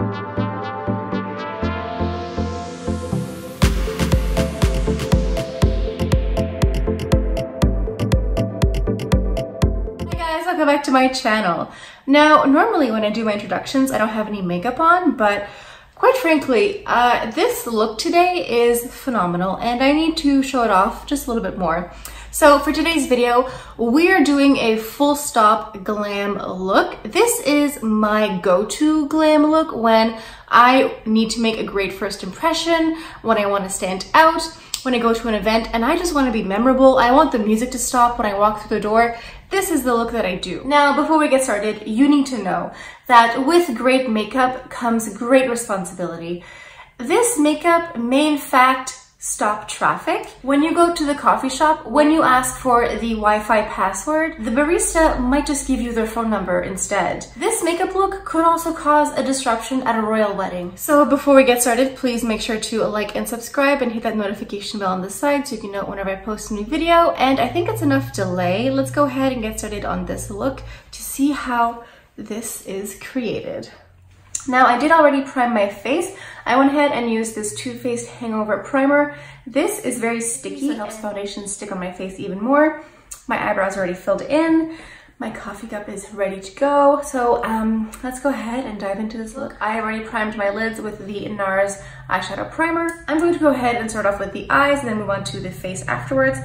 Welcome back to my channel. Now, normally when I do my introductions, I don't have any makeup on, but quite frankly, this look today is phenomenal and I need to show it off just a little bit more. So for today's video, we're doing a full stop glam look. This is my go-to glam look when I need to make a great first impression, when I want to stand out, when I go to an event and I just want to be memorable. I want the music to stop when I walk through the door. This is the look that I do. Now, before we get started, you need to know that with great makeup comes great responsibility. This makeup may in fact stop traffic. When you go to the coffee shop, when you ask for the Wi-Fi password, the barista might just give you their phone number instead. This makeup look could also cause a disruption at a royal wedding. So before we get started, please make sure to like and subscribe and hit that notification bell on the side so you can know whenever I post a new video. And I think it's enough delay. Let's go ahead and get started on this look to see how this is created. Now, I did already prime my face. I went ahead and used this Too Faced Hangover primer. This is very sticky. It helps foundation stick on my face even more. My eyebrows are already filled in. My coffee cup is ready to go. So let's go ahead and dive into this look. I already primed my lids with the NARS eyeshadow primer. I'm going to go ahead and start off with the eyes and then move on to the face afterwards.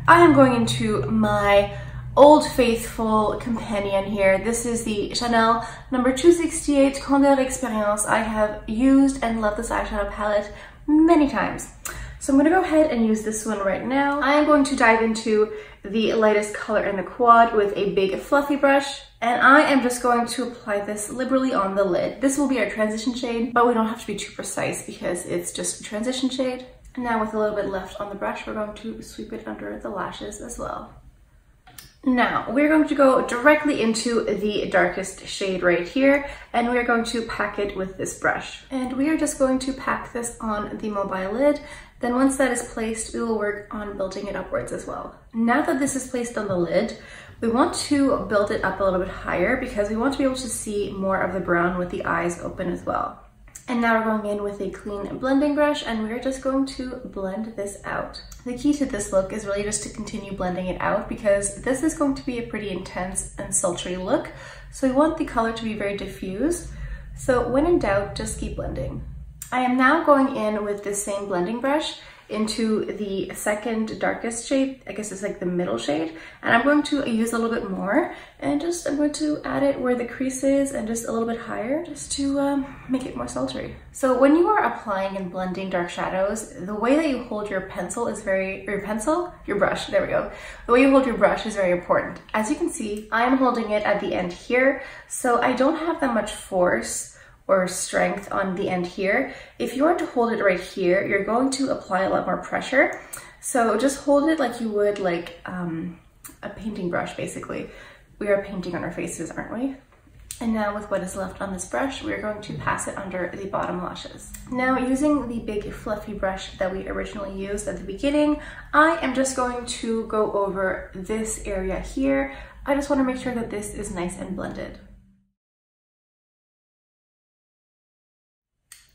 I am going into my Old Faithful companion here. This is the Chanel number 268 Candeur Expérience. I have used and loved this eyeshadow palette many times. So I'm going to go ahead and use this one right now. I am going to dive into the lightest color in the quad with a big fluffy brush. And I am just going to apply this liberally on the lid. This will be our transition shade, but we don't have to be too precise because it's just a transition shade. And now with a little bit left on the brush, we're going to sweep it under the lashes as well. Now, we're going to go directly into the darkest shade right here, and we're going to pack it with this brush. And we are just going to pack this on the mobile lid. Then once that is placed, we will work on building it upwards as well. Now that this is placed on the lid, we want to build it up a little bit higher because we want to be able to see more of the brown with the eyes open as well. And now we're going in with a clean blending brush and we're just going to blend this out. The key to this look is really just to continue blending it out because this is going to be a pretty intense and sultry look. So we want the color to be very diffused. So when in doubt, just keep blending. I am now going in with this same blending brush into the second darkest shade. I guess it's like the middle shade. And I'm going to use a little bit more and I'm going to add it where the crease is and just a little bit higher just to make it more sultry. So when you are applying and blending dark shadows, the way that you hold your pencil is your brush, there we go. The way you hold your brush is very important. As you can see, I am holding it at the end here, so I don't have that much force or strength on the end here. If you were to hold it right here, you're going to apply a lot more pressure. So just hold it like you would like a painting brush, basically. We are painting on our faces, aren't we? And now with what is left on this brush, we're going to pass it under the bottom lashes. Now using the big fluffy brush that we originally used at the beginning, I am just going to go over this area here. I just want to make sure that this is nice and blended.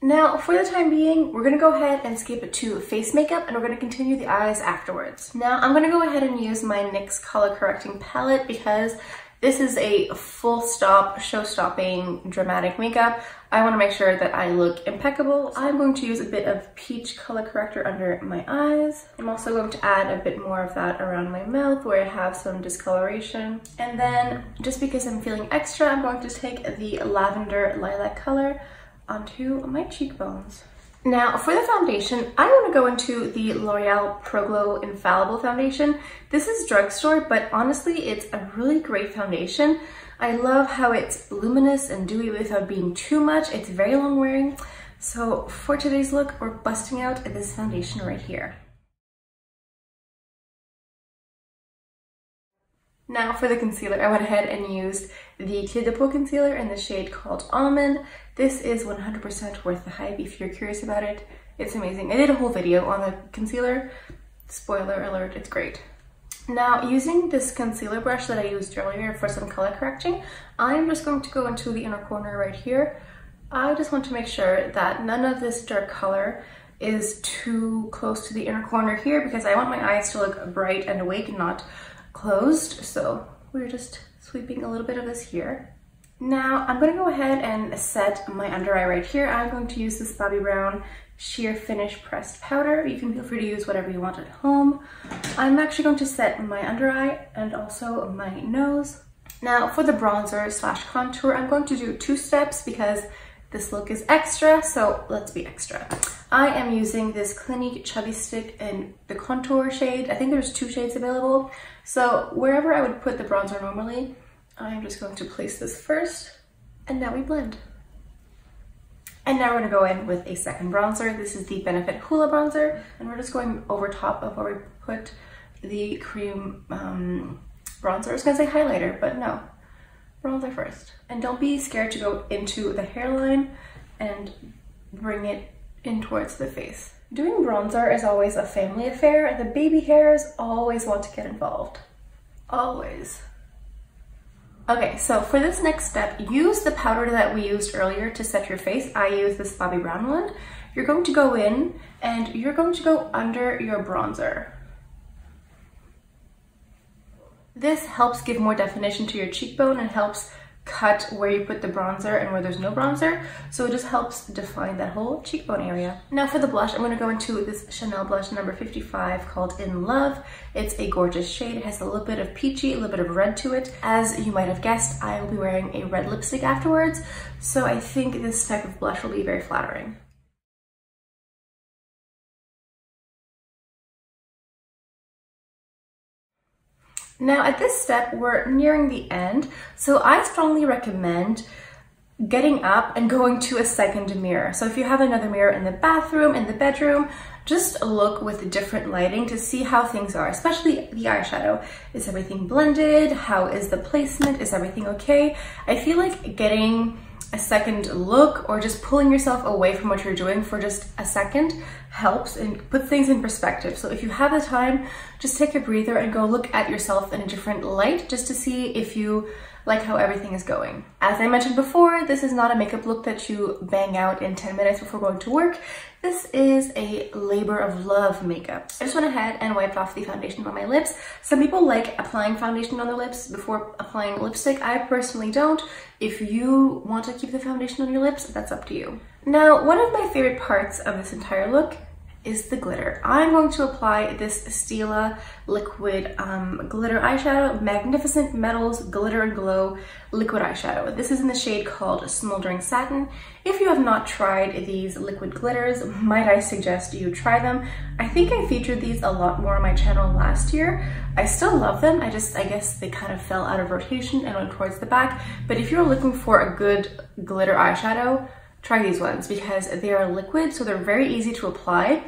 Now, for the time being, we're gonna go ahead and skip to face makeup and we're gonna continue the eyes afterwards. Now, I'm gonna go ahead and use my NYX color correcting palette because this is a full stop, show-stopping, dramatic makeup. I wanna make sure that I look impeccable. I'm going to use a bit of peach color corrector under my eyes. I'm also going to add a bit more of that around my mouth where I have some discoloration. And then, just because I'm feeling extra, I'm going to take the lavender lilac color onto my cheekbones. Now for the foundation, I want to go into the L'Oreal Pro Glow Infallible foundation. This is drugstore, but honestly, it's a really great foundation. I love how it's luminous and dewy without being too much. It's very long wearing. So for today's look, we're busting out this foundation right here. Now for the concealer, I went ahead and used the Cle De Peau Concealer in the shade called Almond. This is 100% worth the hype if you're curious about it. It's amazing. I did a whole video on the concealer. Spoiler alert, it's great. Now using this concealer brush that I used earlier for some color correcting, I'm just going to go into the inner corner right here I just want to make sure that none of this dark color is too close to the inner corner here because I want my eyes to look bright and awake and not closed. So we're just sweeping a little bit of this here. Now I'm going to go ahead and set my under eye right here. I'm going to use this Bobbi Brown Sheer Finish Pressed Powder. You can feel free to use whatever you want at home. I'm actually going to set my under eye and also my nose. Now for the bronzer slash contour, I'm going to do 2 steps because this look is extra, so let's be extra. I am using this Clinique Chubby Stick in the contour shade. I think there's 2 shades available. So wherever I would put the bronzer normally, I'm just going to place this first, and now we blend. And now we're gonna go in with a second bronzer. This is the Benefit Hoola bronzer, and we're just going over top of where we put the cream bronzer. I was gonna say highlighter, but no, bronzer first. And don't be scared to go into the hairline and bring it in towards the face. Doing bronzer is always a family affair. The baby hairs always want to get involved, always. Okay, so for this next step, use the powder that we used earlier to set your face. I use this Bobbi Brown one. You're going to go in and you're going to go under your bronzer. This helps give more definition to your cheekbone and helps cut where you put the bronzer and where there's no bronzer. So it just helps define that whole cheekbone area. Now for the blush, I'm going to go into this Chanel blush number 55 called In Love. It's a gorgeous shade. It has a little bit of peachy, a little bit of red to it. As you might have guessed, I will be wearing a red lipstick afterwards. So I think this type of blush will be very flattering. Now at this step, we're nearing the end, so I strongly recommend getting up and going to a second mirror. So if you have another mirror in the bathroom, in the bedroom, just look with different lighting to see how things are, especially the eyeshadow. Is everything blended? How is the placement? Is everything okay? I feel like getting a second look or just pulling yourself away from what you're doing for just a second helps and put things in perspective. So if you have the time, just take a breather and go look at yourself in a different light just to see if you like how everything is going. As I mentioned before, this is not a makeup look that you bang out in 10 minutes before going to work. This is a labor of love makeup. I just went ahead and wiped off the foundation on my lips. Some people like applying foundation on their lips before applying lipstick. I personally don't. If you want to keep the foundation on your lips, that's up to you. Now, one of my favorite parts of this entire look is the glitter. I'm going to apply this Stila liquid glitter eyeshadow, Magnificent Metals Glitter and Glow liquid eyeshadow. This is in the shade called Smouldering Satin. If you have not tried these liquid glitters, might I suggest you try them. I think I featured these a lot more on my channel last year. I still love them, I guess they kind of fell out of rotation and went towards the back. But if you're looking for a good glitter eyeshadow, try these ones because they are liquid, so they're very easy to apply.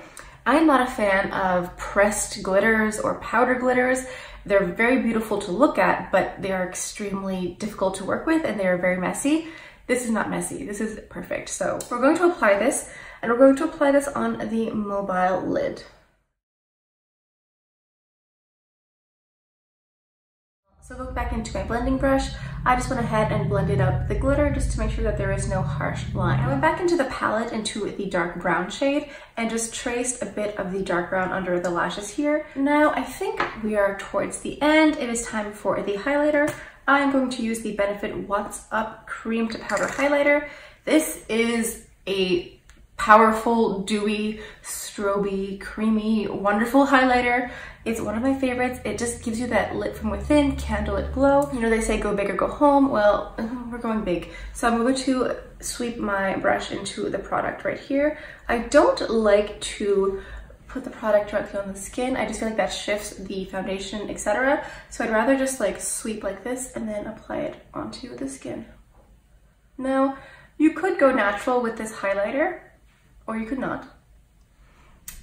I'm not a fan of pressed glitters or powder glitters. They're very beautiful to look at, but they are extremely difficult to work with and they are very messy. This is not messy, this is perfect. So we're going to apply this, and we're going to apply this on the mobile lid. So go back into my blending brush. I just went ahead and blended up the glitter just to make sure that there is no harsh line. I went back into the palette into the dark brown shade and just traced a bit of the dark brown under the lashes here. Now I think we are towards the end. It is time for the highlighter. I'm going to use the Benefit What's Up Cream to Powder Highlighter. This is a powerful, dewy, stroby, creamy, wonderful highlighter. It's one of my favorites. It just gives you that lit from within, candlelit glow. You know, they say go big or go home. Well, we're going big. So I'm going to sweep my brush into the product right here. I don't like to put the product directly on the skin. I just feel like that shifts the foundation, etc. So I'd rather just like sweep like this and then apply it onto the skin. Now, you could go natural with this highlighter, or you could not.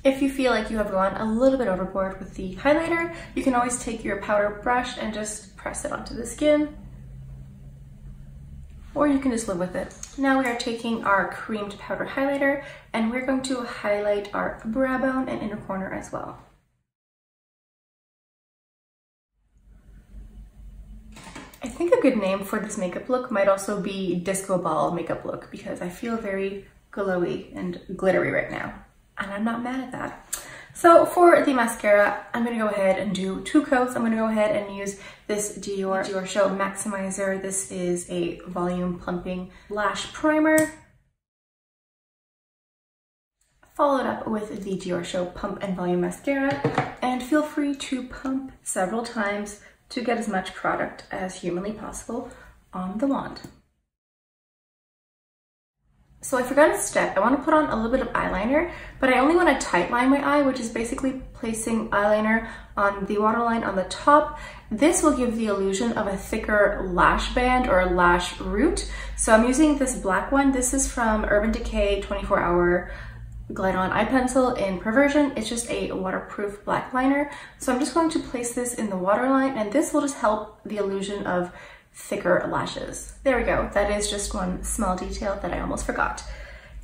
If you feel like you have gone a little bit overboard with the highlighter, you can always take your powder brush and just press it onto the skin, or you can just live with it. Now we are taking our creamed powder highlighter and we're going to highlight our brow bone and inner corner as well. I think a good name for this makeup look might also be disco ball makeup look, because I feel very glowy and glittery right now, and I'm not mad at that. So for the mascara, I'm gonna go ahead and do 2 coats. I'm gonna go ahead and use this DIOR Show Maximizer. This is a volume plumping lash primer, followed up with the DIOR Show Pump and Volume Mascara, and feel free to pump several times to get as much product as humanly possible on the wand. So I forgot a step. I want to put on a little bit of eyeliner, but I only want to tight line my eye, which is basically placing eyeliner on the waterline on the top. This will give the illusion of a thicker lash band or a lash root. So I'm using this black one. This is from Urban Decay 24-Hour Glide On Eye Pencil in Perversion. It's just a waterproof black liner. So I'm just going to place this in the waterline, and this will just help the illusion of thicker lashes. There we go. That is just one small detail that I almost forgot.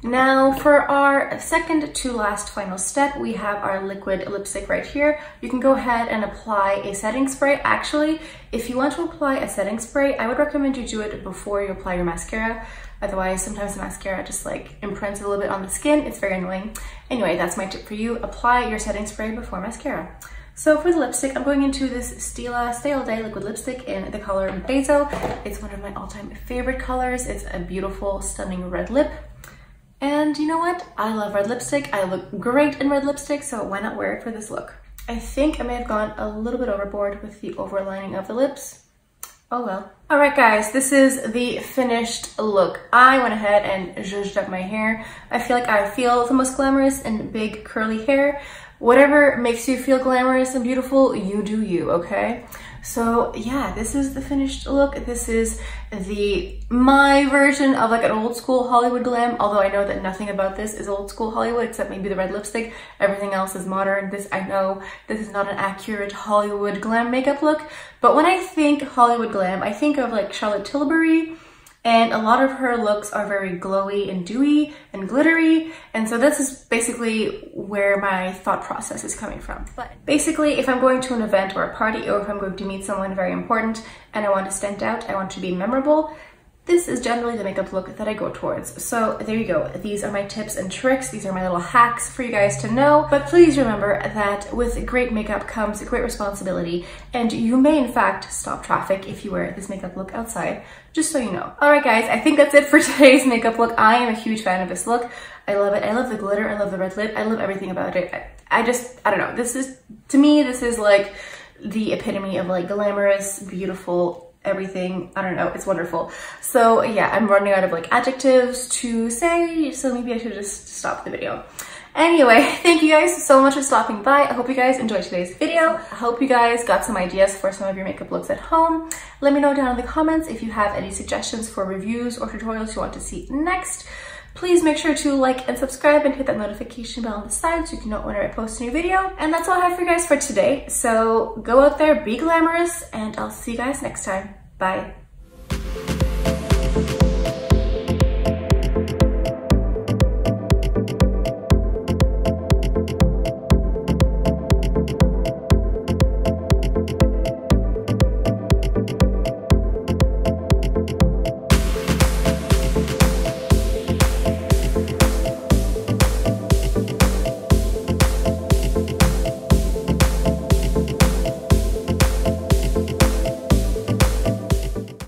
Now for our second to last final step, we have our liquid lipstick right here. You can go ahead and apply a setting spray. Actually, if you want to apply a setting spray, I would recommend you do it before you apply your mascara. Otherwise, sometimes the mascara just like imprints a little bit on the skin. It's very annoying. Anyway, that's my tip for you. Apply your setting spray before mascara. So for the lipstick, I'm going into this Stila Stay All Day liquid lipstick in the color Bezo. It's one of my all-time favorite colors. It's a beautiful, stunning red lip. And you know what? I love red lipstick. I look great in red lipstick, so why not wear it for this look? I think I may have gone a little bit overboard with the overlining of the lips. Oh well. All right, guys, this is the finished look. I went ahead and zhuzhed up my hair. I feel like I feel the most glamorous in big curly hair. Whatever makes you feel glamorous and beautiful, you do you, okay? So yeah, this is the finished look. This is my version of like an old school Hollywood glam, although I know that nothing about this is old school Hollywood except maybe the red lipstick. Everything else is modern. I know this is not an accurate Hollywood glam makeup look, but when I think Hollywood glam, I think of like Charlotte Tilbury, and a lot of her looks are very glowy and dewy and glittery. And so this is basically where my thought process is coming from. But basically, if I'm going to an event or a party, or if I'm going to meet someone very important and I want to stand out, I want to be memorable, this is generally the makeup look that I go towards. So there you go. These are my tips and tricks. These are my little hacks for you guys to know. But please remember that with great makeup comes great responsibility, and you may in fact stop traffic if you wear this makeup look outside, just so you know. All right, guys, I think that's it for today's makeup look. I am a huge fan of this look. I love it. I love the glitter. I love the red lip. I love everything about it. I don't know. This is, to me, this is like the epitome of like glamorous, beautiful, everything. I don't know, it's wonderful. So yeah, I'm running out of like adjectives to say, so maybe I should just stop the video. Anyway, thank you guys so much for stopping by. I hope you guys enjoyed today's video. I hope you guys got some ideas for some of your makeup looks at home. Let me know down in the comments if you have any suggestions for reviews or tutorials you want to see next. Please make sure to like and subscribe and hit that notification bell on the side so you can know when I post a new video. And that's all I have for you guys for today. So go out there, be glamorous, and I'll see you guys next time. Bye.